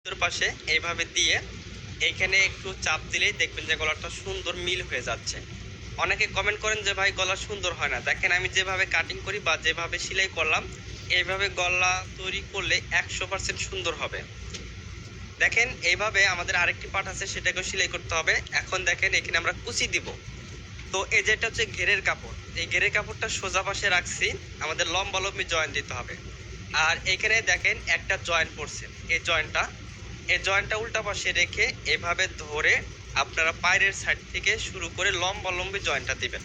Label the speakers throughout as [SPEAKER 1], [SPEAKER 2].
[SPEAKER 1] তোর পাশে এইভাবে দিয়ে এইখানে একটু চাপ দিলেই দেখবেন যে গলাটা সুন্দর মিল হয়ে যাচ্ছে। অনেকে কমেন্ট করেন যে ভাই গলা সুন্দর হয় না। দেখেন আমি যেভাবে কাটিং করি বা যেভাবে সেলাই করলাম, এইভাবে গলা তৈরি করলে 100% সুন্দর হবে। দেখেন এইভাবে আমাদের আরেকটি পার্ট আছে, সেটাকেও সেলাই করতে হবে। এখন দেখেন এখানে আমরা কুচি দিব। তো এই যেটা হচ্ছে ঘেরের কাপড়, এই ঘেরের কাপড়টা সোজা পাশে রাখছি, আমাদের লম্বা লম্বি জয়েন্ট দিতে হবে। আর এখানে দেখেন একটা জয়েন্ট পড়ছে, এই জয়েন্টটা উল্টা পাশে রেখে এভাবে ধরে আপনারা পায়ের সাইড থেকে শুরু করে লম্বা লম্বি জয়েন্টটা দিবেন।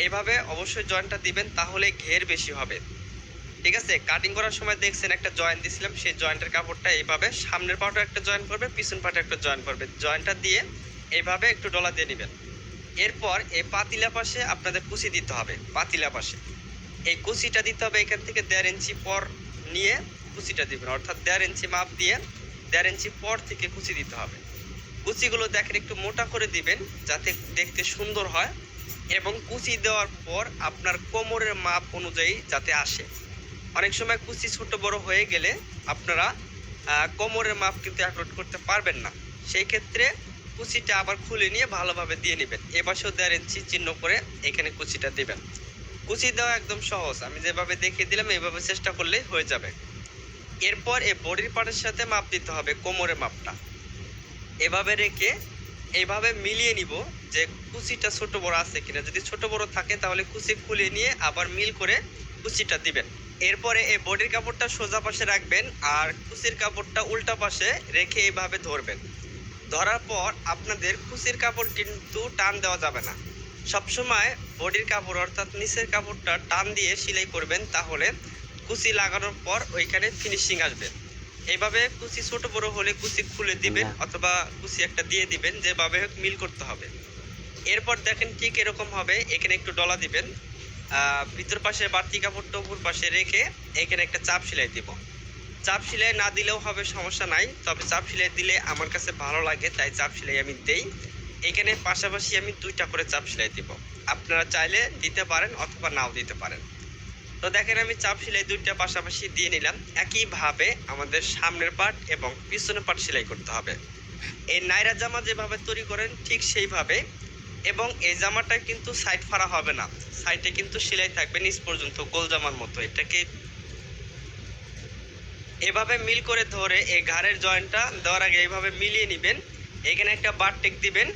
[SPEAKER 1] এইভাবে অবশ্যই জয়েন্টটা দিবেন, তাহলে ঘের বেশি হবে। ঠিক আছে, কাটিং করার সময় দেখছেন একটা জয়েন্ট দিছিলাম, সেই জয়েন্টের কাপড়টা এইভাবে সামনের পাটে একটা জয়েন্ট করবে, পিছন পাটে একটা জয়েন্ট করবে। জয়েন্টটা দিয়ে এইভাবে একটু ডলা দিয়ে নেবেন। এরপর এই পাতিলা পাশে আপনাদের কুচি দিতে হবে। পাতিলা পাশে এই কুচিটা দিতে হবে, এখান থেকে 1.5 ইঞ্চি পর নিয়ে কুচিটা দিবেন, অর্থাৎ 1.5 ইঞ্চি মাপ দিয়ে 1.5 ইঞ্চি পর থেকে কুচি দিতে হবে। কুচিগুলো দেখেন একটু মোটা করে দিবেন যাতে দেখতে সুন্দর হয়, এবং কুচি দেওয়ার পর আপনার কোমরের মাপ অনুযায়ী যাতে আসে। অনেক সময় কুচি ছোট বড় হয়ে গেলে আপনারা কোমরের মাপ কিন্তু অ্যাকোর্ড করতে পারবেন না। সেই ক্ষেত্রে কুচিটা আবার খুলে নিয়ে ভালোভাবে দিয়ে নেবেন। এপাশেও 1.5 ইঞ্চি চিহ্ন করে এখানে কুচিটা দিবেন। কুচি দেওয়া একদম সহজ, আমি যেভাবে দেখিয়ে দিলাম এইভাবে চেষ্টা করলেই হয়ে যাবে। এরপর এই বডির পার্টের সাথে মাপ দিতে হবে কোমরের মাপটা। এভাবে রেখে এইভাবে মিলিয়ে নিব যে কুচিটা ছোট বড় আছে কিনা। যদি ছোট বড় থাকে তাহলে কুচি খুলে নিয়ে আবার মিল করে কুচিটা দিবেন। এরপরে এই বডির কাপড়টা সোজা পাশে রাখবেন আর কুচির কাপড়টা উল্টা পাশে রেখে এইভাবে ধরবেন। ধরার পর আপনাদের কুচির কাপড় কিন্তু টান দেওয়া যাবে না। সবসময় বডির কাপড় অর্থাৎ নিচের কাপড়টা টান দিয়ে সেলাই করবেন, তাহলে কুচি লাগানোর পর ওইখানে ফিনিশিং আসবে। এইভাবে কুচি ছোট বড় হলে কুচি খুলে দিবেন অথবা কুচি একটা দিয়ে দিবেন, যেভাবে মিল করতে হবে। এরপর দেখেন ঠিক এরকম হবে, এখানে একটু ডলা দিবেন। ভিতর পাশে বাড়তি কাপড়টা উপর পাশে রেখে এখানে একটা চাপ সেলাই দিব। চাপ সেলাই না দিলেও হবে, সমস্যা নাই, তবে চাপ সেলাই দিলে আমার কাছে ভালো লাগে, তাই চাপ সেলাই আমি দেই। এখানে পাশাপাশি আমি 2টা করে চাপ সেলাই দিব। আপনারা চাইলে দিতে পারেন অথবা নাও দিতে পারেন। তো দেখেন আমি চাপ সেলাই 2টা পাশাপাশি দিয়ে নিলাম। একইভাবে আমাদের সামনের পার্ট এবং পিছনের পার্ট সেলাই করতে হবে। এই নাইরা জামা যেভাবে তৈরি করেন ঠিক সেইভাবে, এবং এই জামাটা কিন্তু সাইড ফাড়া হবে না, সাইডে কিন্তু সেলাই থাকবে নিচ পর্যন্ত গোল জামার মতো। এটাকে এভাবে মিল করে ধরে এই ঘাড়ের জয়েন্টটা দেওয়ার আগে এইভাবে মিলিয়ে নেবেন। এখানে একটা বারটেক দিবেন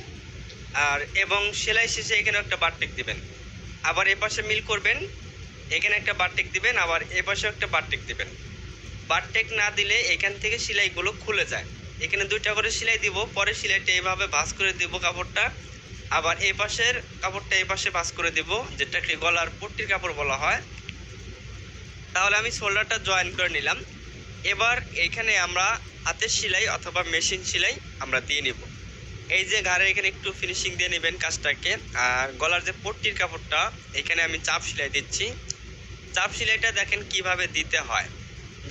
[SPEAKER 1] আর এবং সেলাই শেষে এখানে একটা বারটেক দিবেন। আবার এপাশে মিল করবেন, এখানে একটা বারটেক দিবেন, আবার এপাশে একটা বারটেক দিবেন। বারটেক না দিলে এখান থেকে সেলাইগুলো খুলে যায়। এখানে 2টা করে সেলাই দিব, পরে সেলাইটা এইভাবে ভাঁজ করে দিব কাপড়টা। আবার এই পাশের কাপড়টা এই পাশে ভাঁজ করে দিব, যেটাকে গলার পট্টির কাপড় বলা হয়। তাহলে আমি শোল্ডারটা জয়েন করে নিলাম। এবার এখানে আমরা হাতের সেলাই অথবা মেশিন সেলাই আমরা দিয়ে নিব। এই যে ঘাড়ে এখানে একটু ফিনিশিং দিয়ে নেবেন কাজটাকে। আর গলার যে পট্টির কাপড়টা এখানে আমি চাপ সেলাই দিচ্ছি। চাপ সেলাইটা দেখেন কিভাবে দিতে হয়।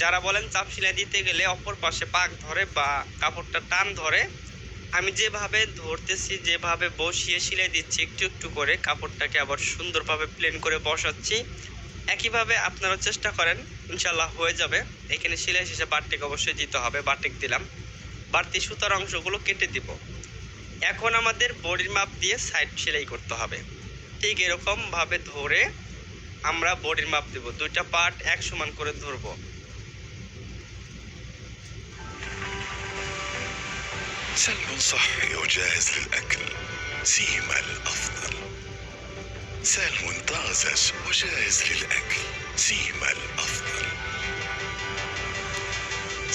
[SPEAKER 1] যারা বলেন চাপ সেলাই দিতে গেলে অপর পাশে পাক ধরে বা কাপড়টা টান ধরে, আমি যেভাবে ধরতেছি, যেভাবে বসিয়ে সেলাই দিচ্ছি একটু একটু করে কাপড়টাকে আবার সুন্দরভাবে প্লেন করে বসাচ্ছি। একইভাবে আপনারা চেষ্টা করেন, ইনশাল্লাহ হয়ে যাবে। এখানে সেলাই শেষে বারটেক অবশ্যই দিতে হবে, বারটেক দিলাম। বাড়তি সুতার অংশগুলো কেটে দিব। এখন আমাদের বডির মাপ দিয়ে সাইড সেলাই করতে হবে। ঠিক এরকম ভাবে ধরে আমরা বডির মাপ দেব, 2টা পার্ট এক সমান করে ধরবো।
[SPEAKER 2] سلم صحي وجاهز للأكل، سيما الأفضل. سلم طازج وجاهز للأكل، سيما الأفضل.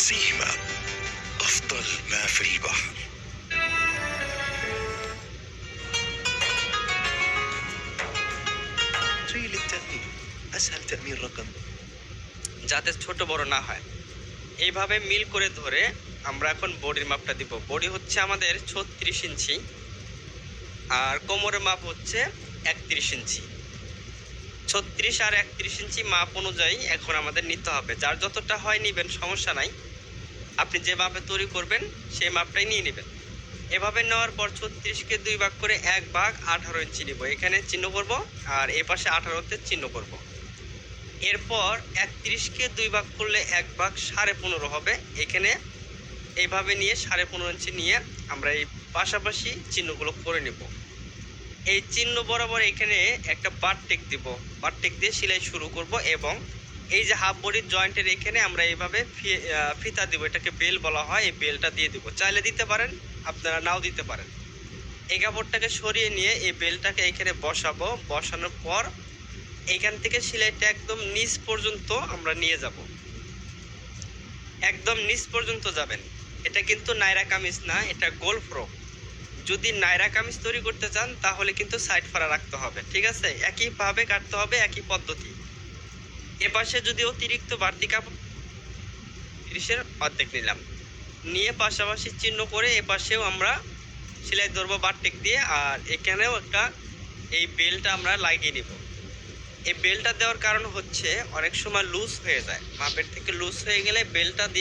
[SPEAKER 2] سيما أفضل ما في البحر.
[SPEAKER 3] تري للتأمين، أسهل تأمين رقم.
[SPEAKER 1] যাতে ছোট বড় না হয়। এইভাবে মিল করে ধরে আমরা এখন বডির মাপটা দিব। বডি হচ্ছে আমাদের 36 ইঞ্চি আর কোমরের মাপ হচ্ছে 31 ইঞ্চি। 36 আর 31 ইঞ্চি মাপ অনুযায়ী এখন আমাদের নিতে হবে। যার যতটা হয় নেবেন, সমস্যা নাই। আপনি যেভাবে তৈরি করবেন সেই মাপটাই নিয়ে নেবেন। এভাবে নেওয়ার পর 36কে 2 ভাগ করে 1 ভাগ 18 ইঞ্চি নিব, এখানে চিহ্ন করব আর এ পাশে 18তে চিহ্ন করব। এরপর 31কে 2 ভাগ করলে 1 ভাগ 15.5 হবে, এখানে এইভাবে নিয়ে 15.5 ইঞ্চি নিয়ে আমরা এই পাশাপাশি চিহ্নগুলো করে নেব। এই চিহ্ন বরাবর এখানে একটা বারটেক দিব, বারটেক দিয়ে সেলাই শুরু করব এবং এই যে হাফ বডির জয়েন্টের এখানে আমরা এইভাবে ফিতা দিব, এটাকে বেল বলা হয়, এই বেলটা দিয়ে দিব। চাইলে দিতে পারেন, আপনারা নাও দিতে পারেন। এই কাপড়টাকে সরিয়ে নিয়ে এই বেলটাকে এখানে বসাবো, বসানোর পর এখান থেকে সেলাইটা একদম নিচ পর্যন্ত আমরা নিয়ে যাব, একদম নিচ পর্যন্ত যাবেন। এটা কিন্তু নায়রা কামিজ না, এটা গোল ফ্রক। যদি নায়রা কামিজ তৈরি করতে চান তাহলে কিন্তু সাইড ফাড়া রাখতে হবে, ঠিক আছে? একইভাবে কাটতে হবে, একই পদ্ধতি। এপাশে যদি অতিরিক্ত বাড়তি কাপড় 30-এর অর্ধেক নিলাম, নিয়ে পাশাপাশি চিহ্ন করে এপাশেও আমরা সেলাই ধরবো বারটেক দিয়ে। আর এখানেও একটা এই বেলটা আমরা লাগিয়ে নিব। এই বেলটা দেওয়ার কারণ হচ্ছে অনেক সময় লুজ হয়ে যায়, মাপের থেকে লুজ হয়ে গেলে বেলটা দিয়ে